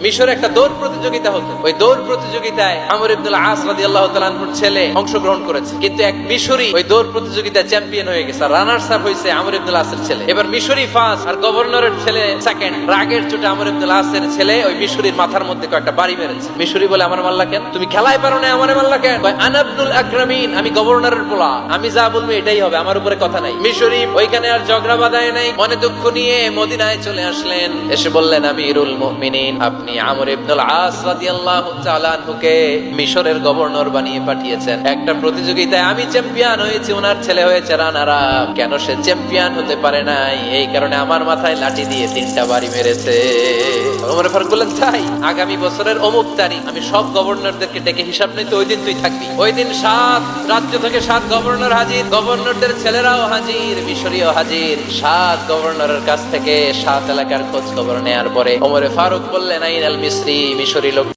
মিশরে একটা দৌড় প্রতিযোগিতা হতো। ওই দৌড় প্রতিযোগিতায় আমর ইবনুল আস রাদিয়াল্লাহু তাআলা আনহুর ছেলে অংশগ্রহণ করেছে, কিন্তু এক মিশরি ওই দৌড় প্রতিযোগিতায় চ্যাম্পিয়ন হয়ে গেছে। রানার্স আপ হয়েছে আমর ইবনুল আসের ছেলে। এবার মিশরি ফার্স্ট আর গভর্নরের ছেলে সেকেন্ড। রাগের চোটে আমর ইবনুল আসের ছেলে ওই মিশরির মাথার মধ্যে কয়েকটা বাড়ি মেরেছে। মিশরি বলে, আমার মারলা কেন? তুমি খেলায় পারো না, আমারে মারলা কেন? আনা ইবনুল আকরামিন, আমি গভর্নরের পোলা, আমি যা বলবো এটাই হবে, আমার উপরে কথা নাই। মিশরি ওইখানে আর ঝগড়া বাঁধায় নাই, মনে দুঃখ নিয়ে মদিনায় চলে আসলেন। এসে বললেন, আমিরুল মুমিনিন, আপনি আমর ইবনুল আস রাদিয়াল্লাহু তাআলা আনহুকে মিশরের গভর্নর বানিয়ে পাঠিয়েছেন। একটা প্রতিযোগিতায় আমি চ্যাম্পিয়ন হয়েছি, ওনার ছেলে হয়েছে রানার আপ। কেন সে চ্যাম্পিয়ন হতে পারে নাই? এই কারণে আমার মাথায় লাঠি দিয়ে 3টা বাড়ি মেরেছে। ওমর ফারুক বললেন, তাই আগামী বছরের অমুক তারিখ আমি সব গভর্নরদেরকে ডেকে হিসাব নিতে, ওই দিন তুই থাকবি। ওই দিন 7 রাজ্য থেকে 7 গভর্নর হাজির, গভর্নরদের ছেলেরাও হাজির, মিশরীয় হাজির। 7 গভর্নরের কাছ থেকে 7 এলাকার খোঁজ খবর নেয়ার পরে ওমর ফারুক বললেন, আইনাল মিসরি, মিশরি লোক